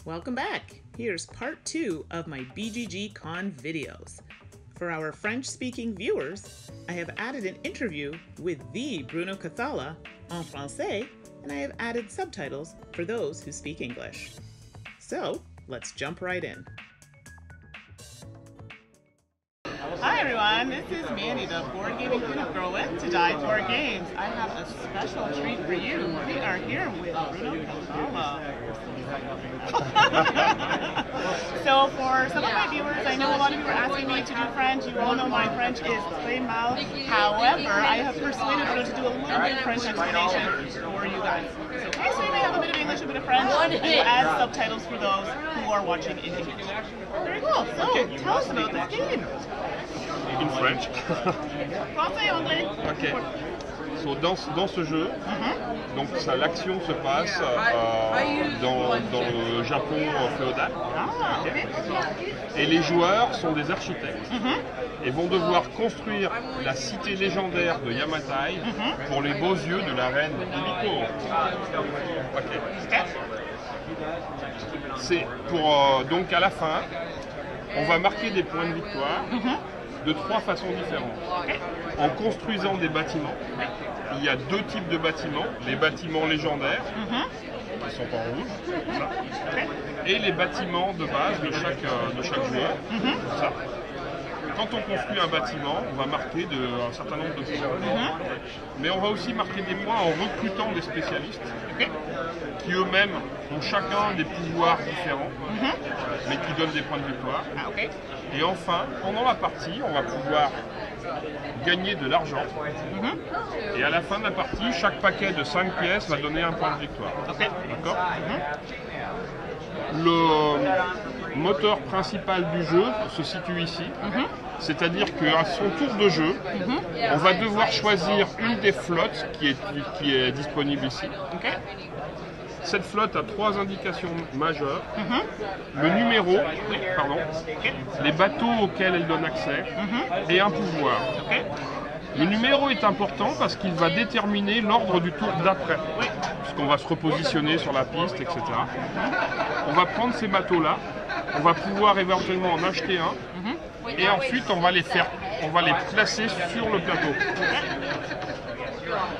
Welcome back! Here's part 2 of my BGG Con videos. For our French-speaking viewers, I have added an interview with the Bruno Cathala en français, and I have added subtitles for those who speak English. So, let's jump right in. Hi everyone, this is Mandy, the board gaming peanut girl with To Die For Games. I have a special treat for you. We are here with Bruno Cathala. So for some of my viewers, I know a lot of you are asking me to do French. You all know my French is très mal. However, I have persuaded Bruno to do a little bit of French explanation for you guys. So occasionally I have a bit of English, a bit of French, and we'll add subtitles for those who are watching in English. Very cool. So tell us about this game. In French. Français, anglais. Ok. So, dans ce jeu, donc l'action se passe dans le Japon féodal. Okay. Et les joueurs sont des architectes et vont devoir construire la cité légendaire de Yamatai pour les beaux yeux de la reine Himiko. Okay. C'est pour donc à la fin, on va marquer des points de victoire. De 3 façons différentes. En construisant des bâtiments, il y a 2 types de bâtiments, les bâtiments légendaires, qui sont en rouge, comme ça, et les bâtiments de base de chaque joueur, comme ça. Quand on construit un bâtiment, on va marquer un certain nombre de points. Mais on va aussi marquer des points en recrutant des spécialistes, qui eux-mêmes ont chacun des pouvoirs différents, mais qui donnent des points de victoire. Et enfin, pendant la partie, on va pouvoir gagner de l'argent. Et à la fin de la partie, chaque paquet de 5 pièces va donner un point de victoire. D'accord ? Le moteur principal du jeu se situe ici. C'est-à-dire qu'à son tour de jeu, on va devoir choisir une des flottes qui est disponible ici. Cette flotte a 3 indications majeures. Le numéro, les bateaux auxquels elle donne accès et un pouvoir. Le numéro est important parce qu'il va déterminer l'ordre du tour d'après, puisqu'on va se repositionner sur la piste, etc. On va prendre ces bateaux-là, on va pouvoir éventuellement en acheter un, et ensuite on va les placer sur le plateau.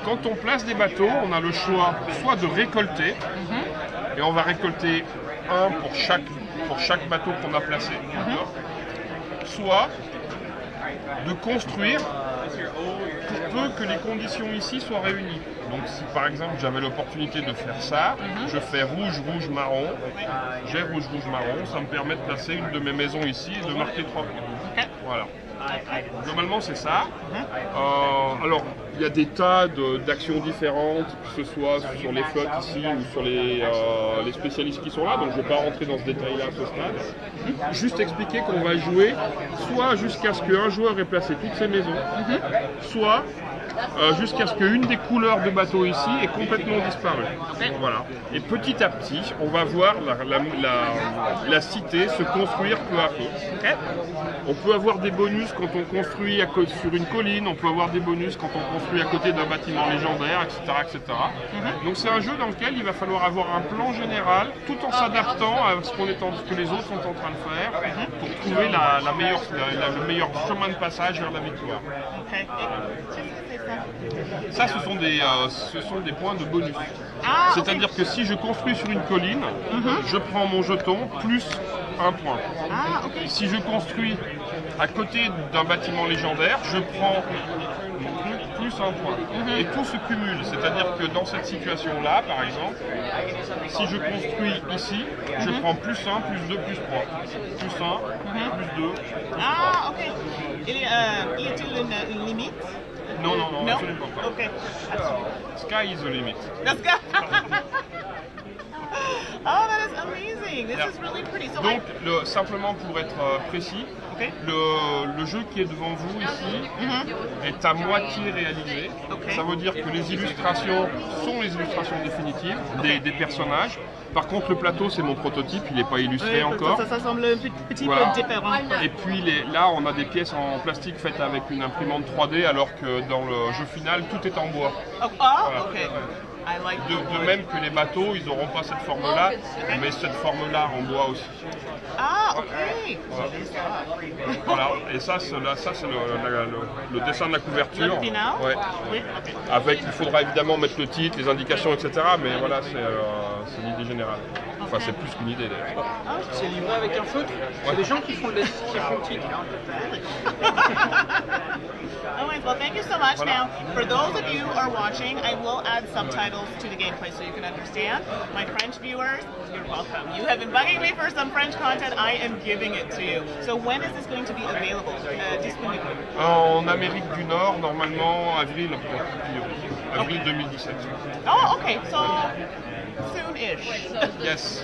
Quand on place des bateaux, on a le choix soit de récolter, et on va récolter un pour chaque bateau qu'on a placé, soit de construire pour peu que les conditions ici soient réunies. Donc si par exemple j'avais l'opportunité de faire ça, je fais rouge, rouge, marron, j'ai rouge, rouge, marron, ça me permet de placer une de mes maisons ici et de marquer 3 points. Voilà. Globalement c'est ça. Alors il y a des tas d'actions différentes, que ce soit sur les flottes ici ou sur les spécialistes qui sont là, donc je ne vais pas rentrer dans ce détail là à ce stade. Juste expliquer qu'on va jouer soit jusqu'à ce qu'un joueur ait placé toutes ses maisons, soit jusqu'à ce qu'une des couleurs de bateau ici ait complètement disparu. Voilà. Et petit à petit, on va voir la cité se construire peu à peu. On peut avoir des bonus quand on construit sur une colline, on peut avoir des bonus quand on construit à côté d'un bâtiment légendaire, etc. etc. Donc c'est un jeu dans lequel il va falloir avoir un plan général tout en s'adaptant à ce que les autres sont en train de faire pour trouver le meilleur chemin de passage vers la victoire. Ça, ce sont des points de bonus. C'est-à-dire que si je construis sur une colline, je prends mon jeton plus 1 point. Si je construis à côté d'un bâtiment légendaire, je prends plus 1 point. Et tout se cumule. C'est-à-dire que dans cette situation-là, par exemple, si je construis ici, je prends plus 1, plus 2, plus 3. Plus 1, plus 2, plus 3. Y a-t-il une limite? Non, absolument pas. Sky is the limit. The sky. Oh, that is amazing. This is really pretty. So donc, simplement pour être précis, le jeu qui est devant vous ici est à moitié réalisé. Ça veut dire que les illustrations sont les illustrations définitives des personnages. Par contre, le plateau, c'est mon prototype, il n'est pas illustré encore. Ça semble un petit peu différent. Et puis là, on a des pièces en plastique faites avec une imprimante 3D, alors que dans le jeu final, tout est en bois. Voilà. De même que les bateaux, ils n'auront pas cette forme-là, mais cette forme-là en bois aussi. Ah, ok. Voilà, et ça c'est le dessin de la couverture. Le final? Ouais. Oui, ok. Avec, il faudra évidemment mettre le titre, les indications, etc. Mais voilà, c'est l'idée générale. Enfin, c'est plus qu'une idée d'ailleurs. C'est livré avec un feutre. C'est des gens qui font le titre. All right, well, thank you so much. Now, for those of you who are watching, I will add subtitles to the gameplay so you can understand. My French viewers, you're welcome. You have been bugging me for some French content. I am giving it to you. So when is this going to be available? Disponible? En Amérique du Nord, normalement, avril 2017. Oh, okay. So soon-ish. Yes.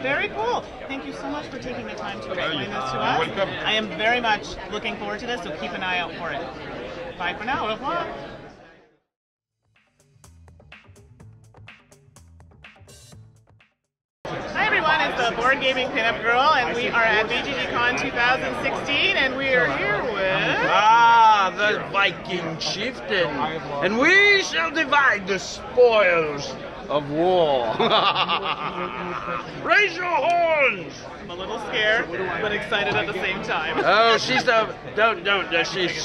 Very cool. Thank you so much for taking the time to explain this to us. You're welcome. I am very much looking forward to this, so keep an eye out for it. Bye for now. Au revoir. Hi everyone, it's the Board Gaming Pinup Girl, and we are at BGG Con 2016, and we are here with... The Viking chieftain, and we shall divide the spoils of war. Raise your horns! I'm a little scared, but excited at the same time. Oh, she's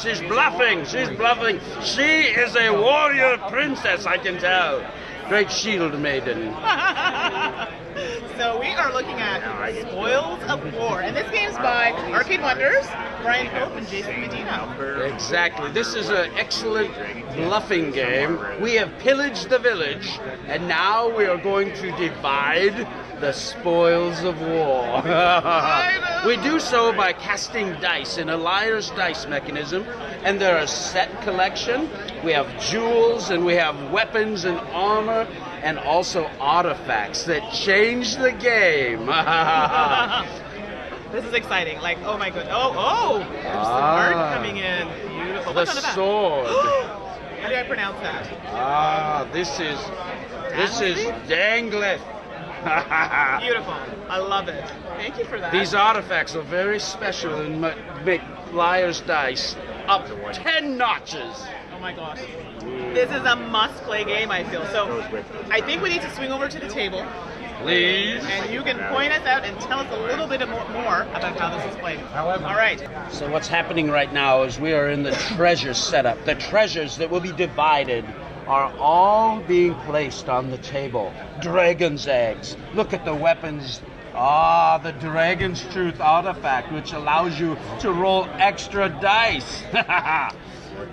she's bluffing. She's bluffing. She is a warrior princess, I can tell. Great shield maiden. So we are looking at Spoils of War, and this game's by Arcane Wonders, Brian Pope and Jason Medina. Exactly. This is an excellent bluffing game. We have pillaged the village, and now we are going to divide the spoils of war. We do so by casting dice in a liar's dice mechanism, and they're a set collection. We have jewels, and we have weapons and armor, and also artifacts that change the game. This is exciting. Like, oh my god. Oh, there's some art coming in. Beautiful. The What's on the back? sword. How do I pronounce that? This is Danglet. Beautiful. I love it. Thank you for that. These artifacts are very special and make liar's dice up 10 notches. Oh my gosh. This is a must-play game, I feel. So I think we need to swing over to the table. Please. And you can point us out and tell us a little bit more about how this is played. All right. So what's happening right now is we are in the treasure setup. The treasures that will be divided are all being placed on the table. Dragon's eggs. Look at the weapons. The Dragon's Truth artifact, which allows you to roll extra dice.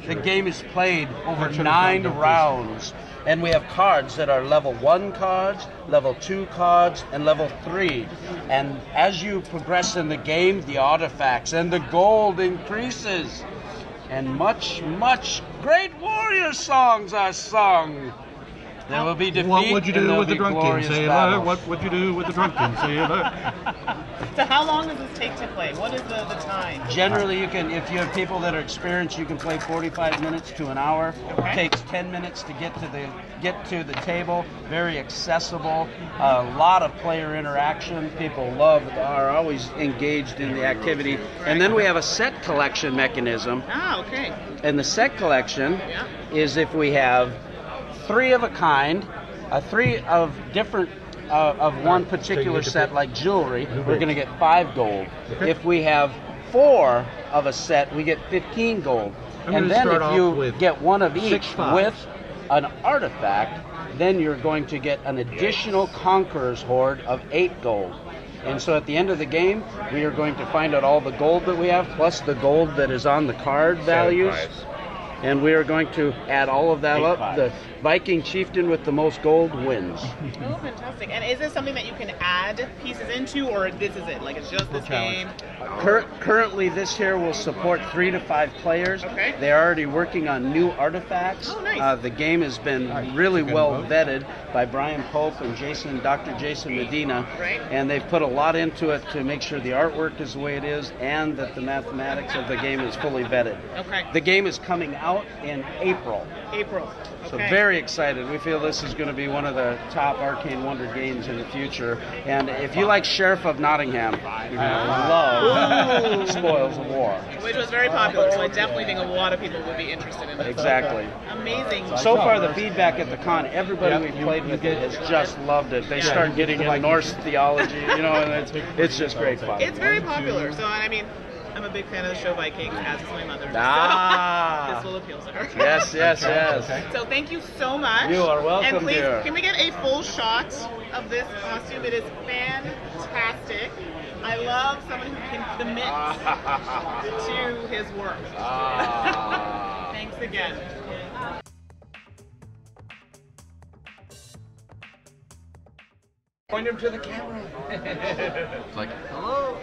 The game is played over 9 rounds. And we have cards that are level 1 cards, level 2 cards, and level 3. And as you progress in the game, the artifacts and the gold increases. And much great warrior songs are sung. There will be defeat. What would you do with the drunken sailor? Battles. What would you do with the drunken sailor? So how long does this take to play? What is the time? Generally, you can, if you have people that are experienced, you can play 45 minutes to an hour. Okay. It takes 10 minutes to get to the table. Very accessible. A lot of player interaction. People are always engaged in the activity. And then we have a set collection mechanism. Ah, okay. And the set collection is if we have 3 of a kind, 3 of different of one particular set, like jewelry, we're going to get 5 gold. If we have 4 of a set, we get 15 gold. And then if you get 1 of each with an artifact, then you're going to get an additional Conqueror's Hoard of 8 gold. And so at the end of the game, we are going to find out all the gold that we have, plus the gold that is on the card values. And we are going to add all of that up. The Viking chieftain with the most gold wins. Oh, fantastic. And is this something that you can add pieces into, or this is it? Like, it's just this game? Currently, this here will support 3 to 5 players. Okay. They're already working on new artifacts. Oh, nice. The game has been really well vetted by Brian Pope and Dr. Jason Medina. Right. And they've put a lot into it to make sure the artwork is the way it is and that the mathematics of the game is fully vetted. Okay. The game is coming out out in April. April. Okay. So very excited. We feel this is going to be one of the top Arcane Wonder games in the future. And if you like Sheriff of Nottingham, you're going to love Spoils of War. Which was very popular, so I definitely think a lot of people would be interested in it. Exactly. Amazing. So far, the feedback at the con, everybody we've played with it has just loved it. They start getting into Norse theology, you know, and it's just great fun. It's very popular. So, I mean, I'm a big fan of the show Vikings, as is my mother. Ah. So this will appeal to her. Yes, yes, yes. So thank you so much. You are welcome, And please, dear. can we get a full shot of this costume? It is fantastic. I love someone who can commit to his work. Thanks again. Point him to the camera. It's like, hello.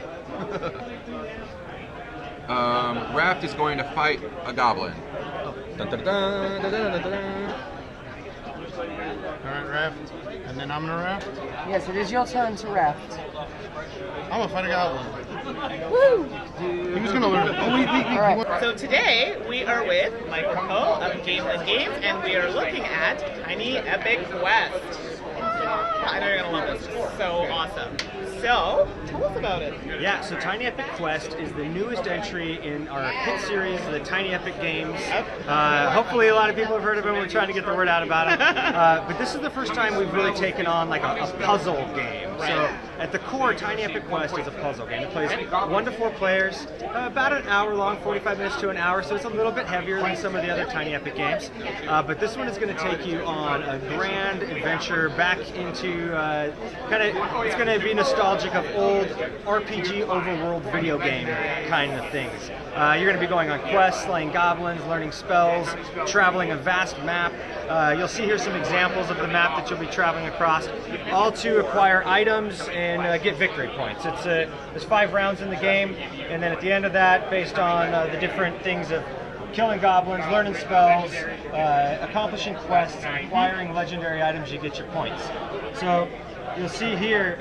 Raft is going to fight a goblin. Dun, dun, dun, dun, dun, dun, dun. Alright, Raft. And then I'm gonna Raft. Yes, it is your turn to raft. I'm gonna fight a goblin. Woo! He was gonna learn. Oh, wait. Alright. So today we are with Michael Coe of Gamelyn Games, and we are looking at Tiny Epic Quest. I know you're gonna love this. It's so awesome. So tell us about it. Yeah, so Tiny Epic Quest is the newest entry in our hit series, the Tiny Epic Games. Hopefully a lot of people have heard of them. We're trying to get the word out about them. But this is the first time we've really taken on like a puzzle game. So at the core, Tiny Epic Quest is a puzzle game. It plays 1 to 4 players, about an hour long, 45 minutes to an hour, so it's a little bit heavier than some of the other Tiny Epic games. But this one is going to take you on a grand adventure back into it's going to be nostalgic of old RPG overworld video game kind of things. You're going to be going on quests, slaying goblins, learning spells, traveling a vast map. You'll see here some examples of the map that you'll be traveling across, all to acquire items and get victory points. There's 5 rounds in the game, and then at the end of that, based on the different things of killing goblins, learning spells, accomplishing quests, and acquiring legendary items, you get your points. So you'll see here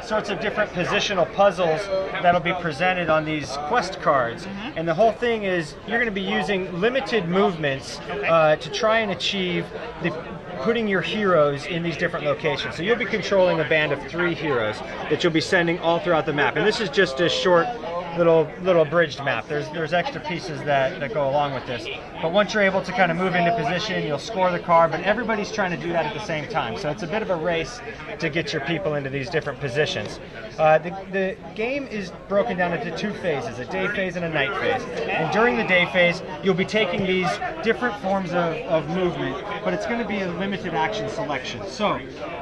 sorts of different positional puzzles that'll be presented on these quest cards. And the whole thing is you're going to be using limited movements to try and achieve putting your heroes in these different locations. So you'll be controlling a band of 3 heroes that you'll be sending all throughout the map. And this is just a short little abridged map. There's extra pieces that go along with this. But once you're able to kind of move into position, you'll score the card, but everybody's trying to do that at the same time. So it's a bit of a race to get your people into these different positions. The game is broken down into 2 phases, a day phase and a night phase. And during the day phase, you'll be taking these different forms of movement, but it's going to be a limited action selection. So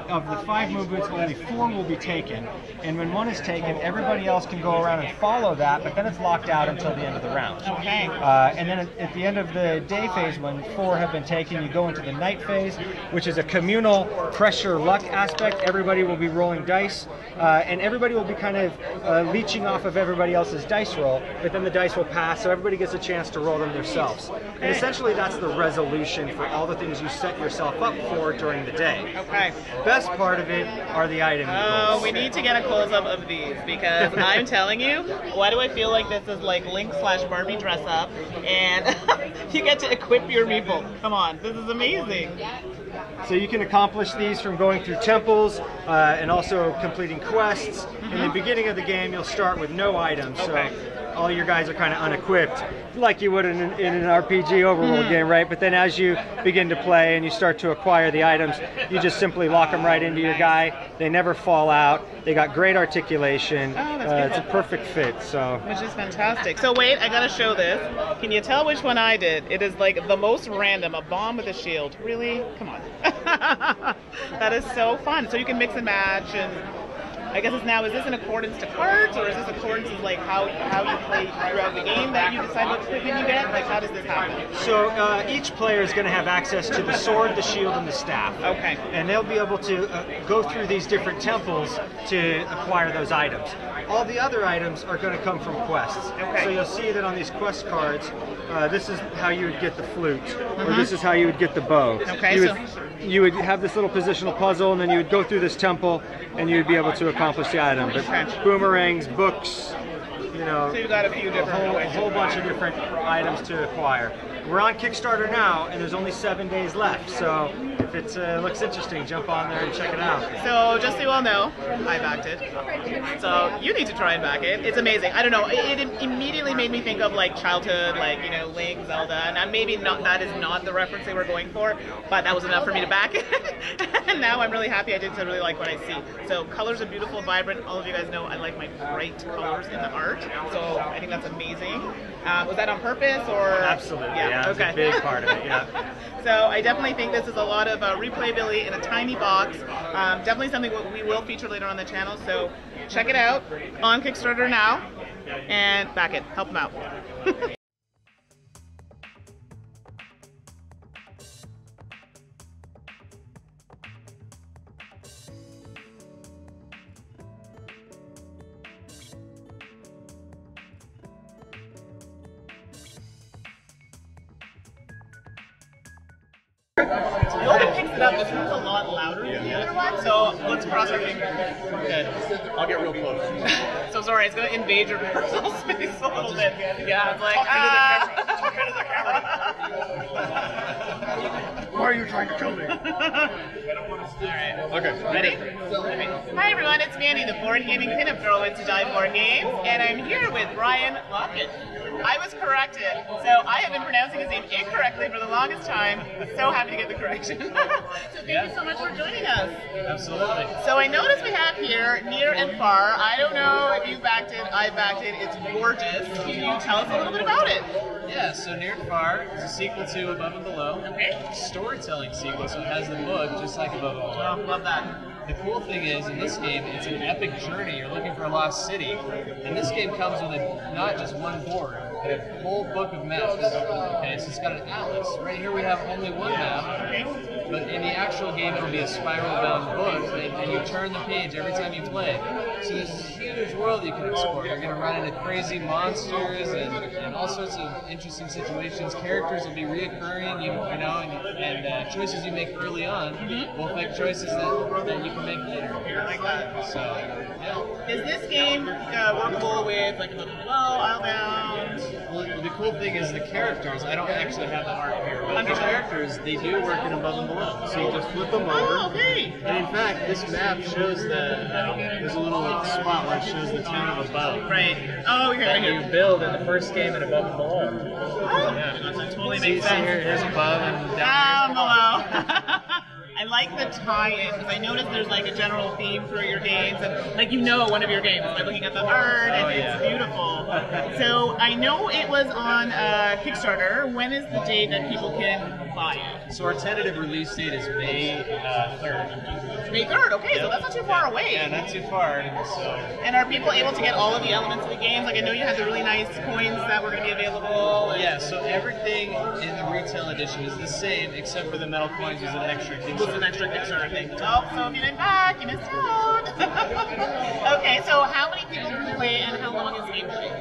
of the 5 movements, only 4 will be taken. And when 1 is taken, everybody else can go around and follow that, but then it's locked out until the end of the round. Okay. And then at the end of the day phase, when 4 have been taken, you go into the night phase, which is a communal pressure luck aspect. Everybody will be rolling dice, and everybody will be kind of leeching off of everybody else's dice roll, but then the dice will pass, so everybody gets a chance to roll them themselves. And essentially that's the resolution for all the things you set yourself up for during the day. Okay. Best part of it are the item goals. We need to get a close-up of these, because I'm telling you, why do I feel like this is like Link/Barbie dress up, and you get to equip your meeple. Come on, this is amazing. So you can accomplish these from going through temples and also completing quests. In the beginning of the game, you'll start with no items, so all your guys are kind of unequipped, like you would in an RPG overworld game, right? But then as you begin to play and you start to acquire the items, you just simply lock them right into your guy. They never fall out. They got great articulation. It's a perfect fit. So. Which is fantastic. So wait, I gotta show this. Can you tell which one I did? It is like the most random, a bomb with a shield. Really? Come on. That is so fun. So you can mix and match, and I guess it's now, is this in accordance to cards, or is this accordance to like how you play throughout the game that you decide what equipment you get? Like, how does this happen? So each player is going to have access to the sword, the shield, and the staff. Okay. And they'll be able to go through these different temples to acquire those items. All the other items are going to come from quests. Okay. So you'll see that on these quest cards, this is how you would get the flute, or this is how you would get the bow. Okay, you would have this little positional puzzle, and then you would go through this temple, and you would be able to accomplish the item. But boomerangs, books, you know, So you got a few different a whole bunch of different items to acquire. we're on Kickstarter now, and there's only 7 days left. So if it looks interesting, jump on there and check it out. So just so you all know, I backed it. So you need to try and back it. It's amazing. I don't know. It immediately made me think of like childhood, like, you know, Link, Zelda, and maybe not. That is not the reference they were going for, but that was enough for me to back it. And now I'm really happy I did, because I really like what I see. So colors are beautiful, vibrant. All of you guys know I like my bright colors in the art. So I think that's amazing. Was that on purpose or? Absolutely. Yeah. Okay. It's a big part of it. Yeah. So I definitely think this is a lot of replayability in a tiny box. Definitely something we will feature later on the channel. So check it out on Kickstarter now and back it. Help them out. The older picks it up, this one's a lot louder than the other one, so let's cross our fingers. Okay, I'll get real close. So sorry, it's going to invade your personal space a little bit. Yeah, it's like, Talk into the camera. Why are you trying to kill me? Alright. Okay. Ready? Hi everyone, it's Mandi, the board gaming pinup girl with Zhang Board Games, and I'm here with Brian Lockett. I was corrected, so I have been pronouncing his name incorrectly for the longest time. So happy to get the correction. So thank you so much for joining us. Absolutely. So I noticed we have here Near and Far. I don't know if you backed it, I backed it. It's gorgeous. Can you tell us a little bit about it? Yeah, so Near and Far is a sequel to Above and Below. Okay. Storytelling sequel, so it has the book just like Above and Below. Oh, love that. The cool thing is, in this game, it's an epic journey. You're looking for a lost city. And this game comes with not just one board, but a whole book of maps. Okay, so it's got an atlas. Right here we have only one map, but in the actual game it'll be a spiral-bound book, and you turn the page every time you play. So there's this huge world you can explore. You're going to run into crazy monsters and all sorts of interesting situations. Characters will be reoccurring, and choices you make early on will affect choices that you can make later. Like that. So, yeah. Is this game workable with like Above and Below, Islebound? Well, the cool thing is the characters. I don't actually have the art here, but the characters, they do work in Above and Below. So you just flip them over. Oh, okay. And in fact, this map shows that there's a little spot where it shows the town of Above. Right. Oh, okay. That you build in the first game in Above and Below. Oh, Yeah. that totally See makes sense. here's Above and Down down below. I like the tie-in, because I noticed there's like a general theme for your games, and like one of your games by looking at the art, and it's beautiful. So I know it was on Kickstarter. When is the date that people can buy it? So our tentative release date is May 3rd. May 3rd, okay, so that's not too far away. Yeah, not too far. So. And are people able to get all of the elements of the games? Like I know you had the really nice coins that were going to be available. And Yeah, so everything in the retail edition is the same, except for the metal coins was an extra Kickstarter. An extra Kickstarter thing. Oh, so if you didn't back, you missed out. Okay, so how many people can play and how long is gameplay?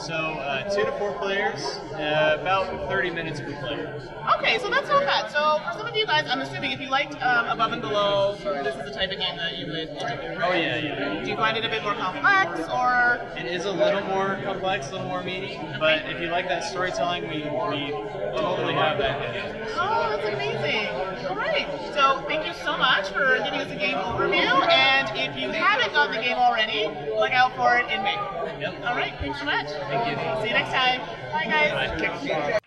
So 2 to 4 players, about 30 minutes per player. Okay, so that's not bad. So for some of you guys, I'm assuming if you liked Above and Below, this is the type of game that you would do. Oh yeah. Do you find it a bit more complex, or? It is a little more complex, a little more meaty, but if you like that storytelling, we totally have that. Oh, that's amazing. All right. So thank you so much for giving us a game overview. And if you haven't gotten the game already, look out for it in May. Yep. All right. Thanks so much. Thank you. See you next time. Bye, guys.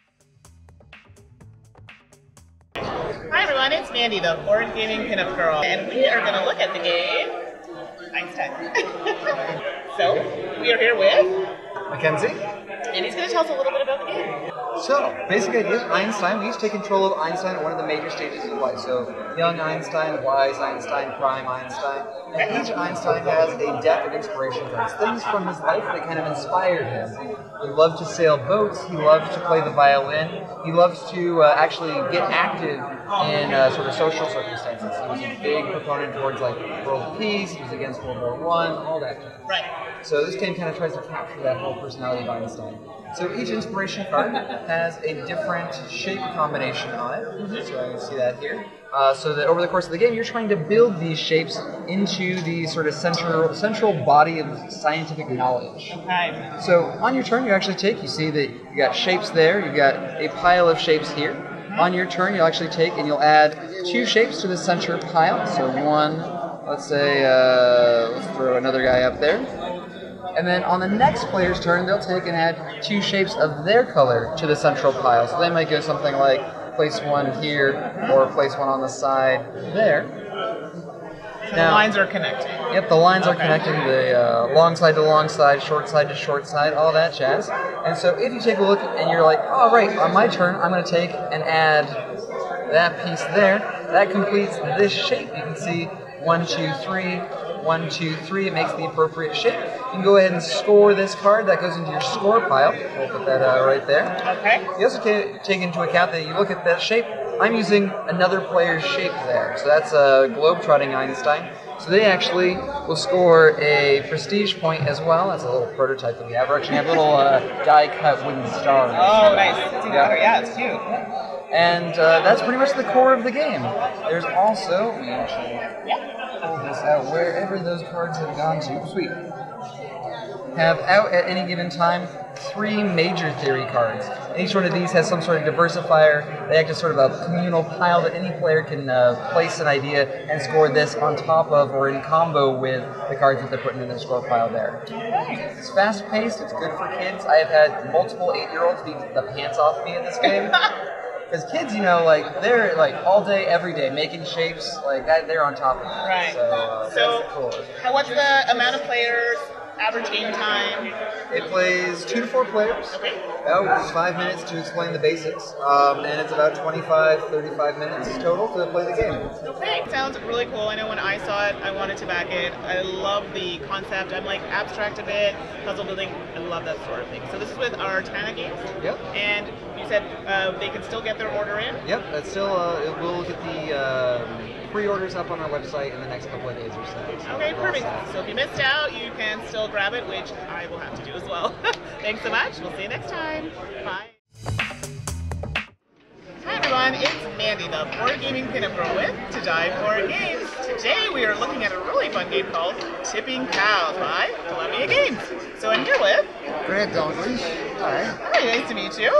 Hi, everyone. It's Mandi, the board gaming pinup girl, and we are going to look at the game Einstein. So we are here with Mackenzie. and he's going to tell us a little bit about the game. So, basic idea is Einstein. We each take control of Einstein at one of the major stages of life. So, young Einstein, wise Einstein, prime Einstein. And each Einstein has a deck of inspiration cards, things from his life that kind of inspired him. He loved to sail boats. He loved to play the violin. He loved to actually get active in sort of social circumstances. He was a big proponent towards like world peace. He was against World War I, all that kind of stuff. Right. So this game kind of tries to capture that whole personality of Einstein. So each inspiration card has a different shape combination on it. So I can see that here. so that over the course of the game, you're trying to build these shapes into the sort of central body of scientific knowledge. Okay. So on your turn, you actually you see that you got shapes there, you've got a pile of shapes here. On your turn, you'll actually take and you'll add 2 shapes to the center pile. So one, let's say, let's throw another guy up there. And then on the next player's turn, they'll take and add 2 shapes of their color to the central pile. So they might go something like place one here or place one on the side there. So the lines are connecting. Yep, the lines are connecting, the long side to long side, short side to short side, all that jazz. And so if you take a look and you're like, oh right, on my turn, I'm going to take and add that piece there. That completes this shape. You can see 1, 2, 3, 1, 2, 3. It makes the appropriate shape. You can go ahead and score this card. That goes into your score pile. We'll put that right there. Okay. You also take into account that you look at that shape. I'm using another player's shape there. So that's a globe-trotting Einstein. So they actually will score a prestige point as well. That's a little prototype that we have. We actually have little die-cut wooden stars. Oh, nice. Yeah, it's cute. And that's pretty much the core of the game. There's also, let me actually pull this out wherever those cards have gone to. Sweet. Have out at any given time 3 major theory cards. Each one of these has some sort of diversifier. They act as sort of a communal pile that any player can place an idea and score this on top of or in combo with the cards that they're putting in their score pile there. It's fast-paced. It's good for kids. I have had multiple 8-year-olds beat the pants off me in this game. Because kids, you know, like, they're like all day, every day, making shapes, like, they're on top of it. Right. So that's cool. What's the amount of players, average game time? It plays 2 to 4 players. Okay. About 5 minutes to explain the basics. And it's about 25, 35 minutes total to play the game. Okay. Sounds really cool. I know when I saw it, I wanted to back it. I love the concept. I'm like abstract a bit, puzzle building. I love that sort of thing. So this is with Artana Games. Yep. And you said they can still get their order in? Yep, that's still, we'll get the pre-orders up on our website in the next couple of days or so. Okay, perfect. So if you missed out, you can still grab it, which I will have to do as well. Thanks so much. We'll see you next time. Bye. Hi everyone, it's Mandy, the board gaming pinup girl with To Die For Games. Today we are looking at a really fun game called Tipping Cows by Columbia Games. So I'm here with Grant Dalglish. Hi. Hi, nice to meet you.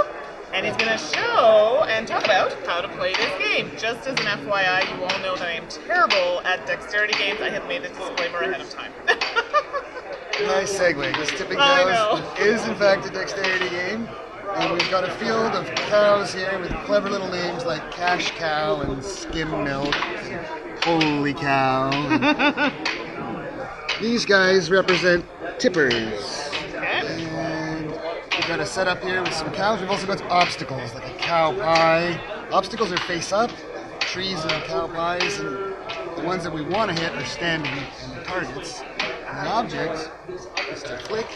And he's going to show and talk about how to play this game. Just as an FYI, you all know that I am terrible at dexterity games. I have made this disclaimer ahead of time. Nice segue. This Tipping Cows is in fact a dexterity game. And we've got a field of cows here with clever little names like Cash Cow and Skim Milk and Holy Cow. And these guys represent tippers. And we've got a setup here with some cows. We've also got obstacles like a cow pie. Obstacles are face up, trees and cow pies, and the ones that we want to hit are standing and targets. And the object is to flick,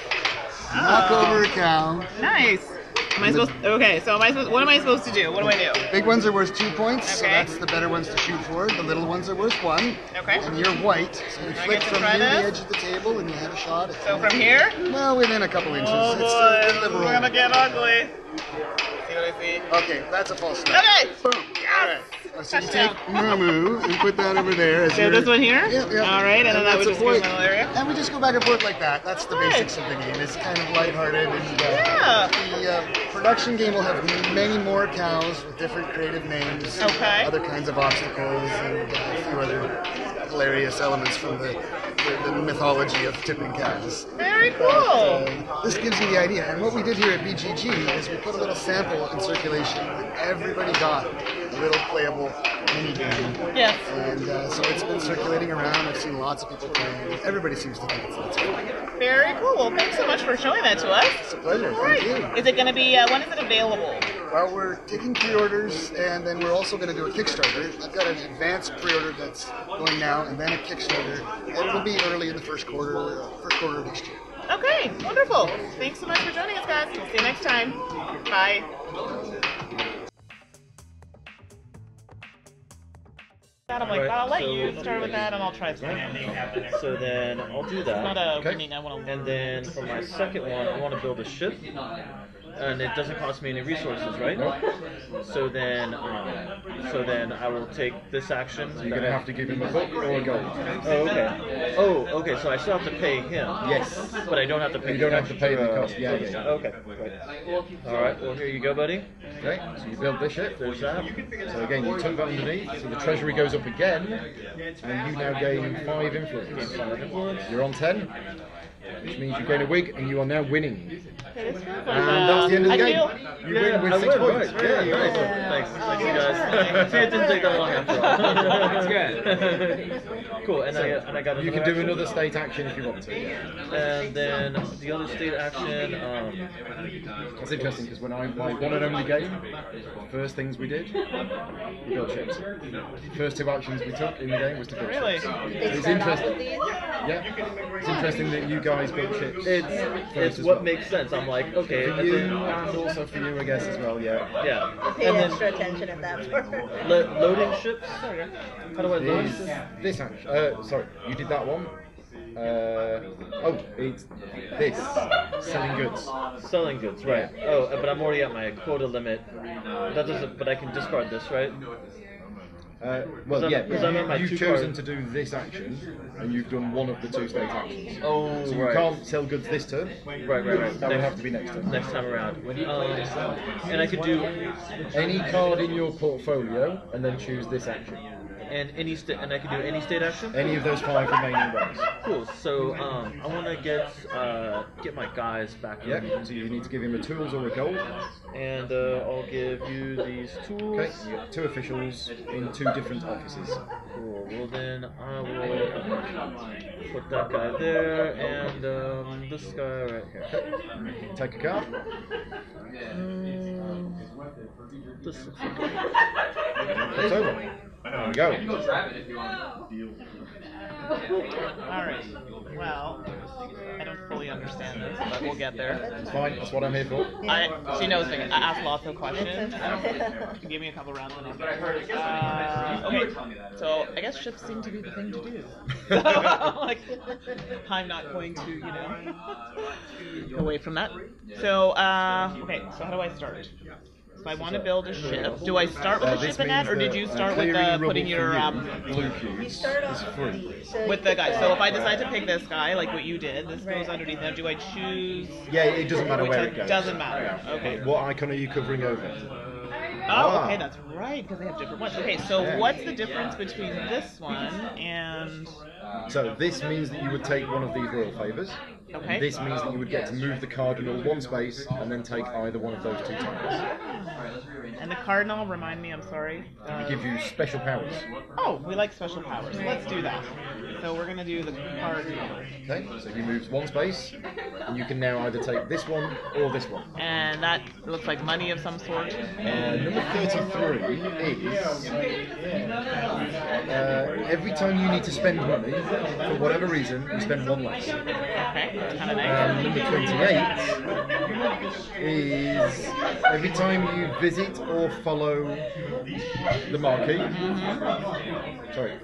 knock over a cow. Nice. Am I supposed to, okay, so what am I supposed to do? What do I do? Big ones are worth 2 points, so Okay. that's the better ones to shoot for. The little ones are worth 1. Okay. And you're white, so you I flick get to from try near the this? edge of the table and you have a shot. So from here? No, within a couple inches. Oh It's boy, liberal. we're gonna get ugly. See what I see? Okay, that's a false start. Okay! Boom. Alright. So you take Moo and put that over there. As So your- this one here? Yep, yep. Alright, and then that that's would a just go in point. my little area? And we just go back and forth like that. That's the Okay. basics of the game. It's kind of lighthearted. And, Yeah. The production game will have many more cows with different creative names. Okay. Other kinds of obstacles and a few other hilarious elements from the mythology of tipping cows. Very cool. This gives you the idea. And what we did here at BGG is we put a little sample in circulation that everybody got a little playable mini game. Yes. And so it's been circulating around. I've seen lots of people playing. Everybody seems to think it's lots of fun. Very cool. Well, thanks so much for showing that to us. It's a pleasure. Great. Thank you. Is it going to be, when is it available? Well, we're taking pre-orders, and then we're also going to do a Kickstarter. I've got an advanced pre-order that's going now, and then a Kickstarter. And it'll be early in the first quarter of next year. Okay, wonderful. Thanks so much for joining us, guys. We'll see you next time. Bye. I'm like, I'll let you start with that, and I'll try something. So then I'll do that. It's not a winning, I want to And then for my second one, I want to build a ship. and it doesn't cost me any resources, right? Nope. So then I will take this action. So you're going to have to give him a book or a gold. Oh, okay. Oh, okay. So I still have to pay him. Yes. But I don't have to pay. You don't have to pay the cost. Yeah. Okay. Right. All right. Well, here you go, buddy. Okay. So you build this ship. There's that. So again, you took that underneath. So the treasury goes up again, and you now gain 5 influence. You're on 10. Which means you gain a wig, and you are now winning. Okay, this feels like, And that's the end of the game. You win with 6 points. Right. Yeah, nice. Thanks, you guys. See, it didn't take that long after all. That's good. Cool, and I got. You can do another state action if you want to. And then the other state action. That's interesting because when my one and only game, first things we did, we built ships. First 2 actions we took in the game was to build Really? ships. It's interesting. Yeah, it's interesting that you guys built ships. It's what makes sense. I'm like, okay, for you and also for you, I guess as well. Yeah. Yeah. Pay extra attention at that part. Loading ships. How do I load this action? Sorry, you did that one. It's this selling goods. Selling goods, right? Yeah. Oh, but I'm already at my quota limit. That doesn't. But I can discard this, right? Well, yeah, because I'm at my you've 2 chosen cards. to do this action, and you've done one of the 2 state actions. Oh, so you right. can't sell goods this turn. Right. That would have to be next turn. Next time around. And I could do any card in your portfolio, and then choose this action. And I can do any state action. Any of those 5 remaining ones. Cool. So I want to get my guys back. Yeah. So you need to give him a tools or a gold. And I'll give you these tools. Okay. You get 2 officials in 2 different offices. Cool. Well then I will put that guy there and this guy right here. Okay. Take a card. This looks okay. It's over. There we go. Alright. Well, I don't fully understand this, but we'll get there. It's fine. That's what I'm here for. She knows me. I ask lots of questions. Give me a couple rounds on it. Okay, so I guess ships seem to be the thing to do. Like, I'm not going to, go away from that. So, okay, so how do I start? So I want to build a ship. Do I start with the ship in that, or did you start with putting your blue cubes? You start off with the guy? So if I decide to pick this guy, like what you did, this goes underneath. Now, do I choose? Yeah, it doesn't matter where it goes. Doesn't matter. Okay. What icon are you covering over? Oh, okay, that's right, because they have different ones. Okay, so what's the difference between this one and... So this means that you would take one of these royal favours. Okay. This means that you would get to move the cardinal 1 space and then take either one of those 2 tiles. And the cardinal, remind me, I'm sorry. We give you special powers. Oh, we like special powers. Let's do that. So we're going to do the cardinal. Okay, so he moves 1 space, and you can now either take this one or this one. And that looks like money of some sort. Number 33 is every time you need to spend money, for whatever reason, you spend 1 less. Okay, that's kind of nice. Number 28 is every time you visit or follow the marquee. Sorry.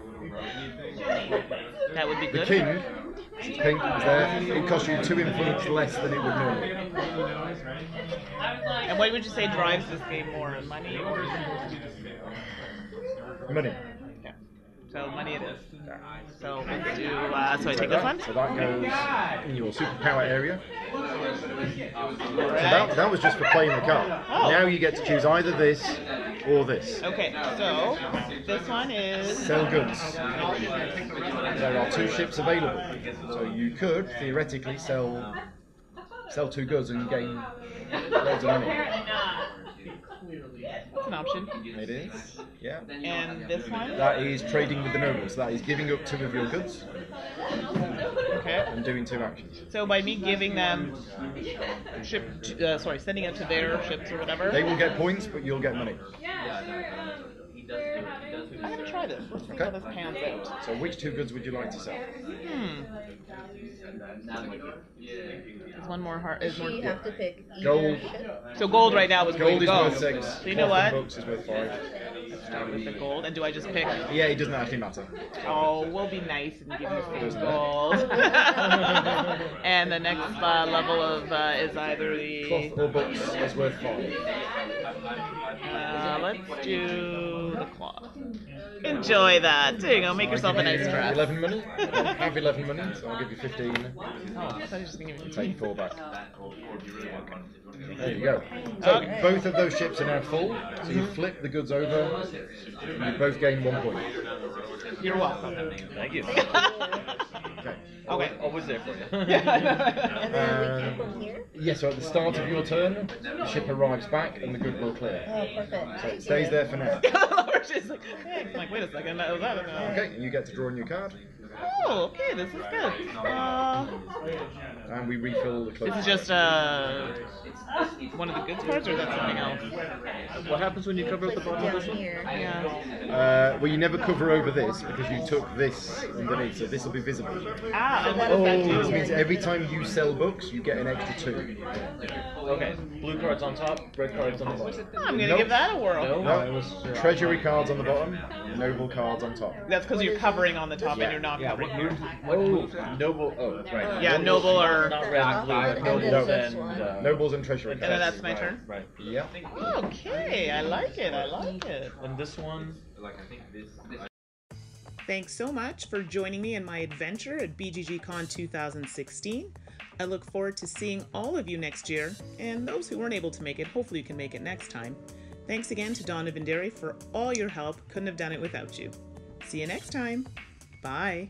That would be The good. king, pink, is there. It costs you 2 influence less than it would normally. And what would you say drives this game more, money or... Money. Yeah. So money it is. So let's do, so I take this one? So that goes in your superpower area. Right. So that was just for playing the card. Oh. Now you get to choose either this or this. Okay, so this one is... Sell goods. There are 2 ships available. So you could theoretically sell 2 goods and gain loads of money. That's an option. It is, yeah. And this one? That is trading with the nobles. That is giving up 2 of your goods. Okay. And doing 2 actions. So by me giving them sending it to their ships or whatever. They will get points, but you'll get money. I'm gonna try this. Let's see how this pans out. So which 2 goods would you like to sell? Is one more hard? Is more You have to pick either Gold. ship. So gold right now is Gold is gold. worth 6. So you know what? Books is worth 5. That's Start with the gold. And do I just pick? Yeah, it doesn't actually matter. Oh, we'll be nice and give you some gold. And the next level of is either the Cloth or books is worth 5. Let's do the cloth. Enjoy that. There you go. Make yourself a nice dress. 11 money. Have 11 money, so I'll give you 15. Oh, I thought you were just going to give me Take 4 back. There you go. So both of those ships are now full. So you flip the goods over. And you both gain 1 point. You're welcome. Thank you. Okay. Okay. Always there for you. And then we keep them here? Yeah, so at the start of your turn, the ship arrives back and the good will clear. Oh, perfect. So it stays there for now. She's like, hey. I'm like, wait a second. That was Okay, and you get to draw a new card. Oh, okay, this is good. And we refill the cloak. This is just one of the goods cards, or is that something else? What happens when you cover up the bottom of this one? Yeah. Well, you never cover over this because you took this underneath, so this will be visible. Ah, and what does that do? This means every time you sell books, you get an extra 2. Okay, blue cards on top, red cards on the bottom. I'm gonna give that a whirl. No, it was treasury cards on the bottom, noble cards on top. That's because you're covering on the top and you're not covering. Noble. Oh, right. Yeah, noble or not red and blue. Nobles and nobles and treasury and cards. then that's my turn. Right. Yeah. Okay, I like it. I like it. And this one. Thanks so much for joining me in my adventure at BGG Con 2016. I look forward to seeing all of you next year, and those who weren't able to make it, hopefully you can make it next time. Thanks again to Donna Vendere for all your help. Couldn't have done it without you. See you next time. Bye.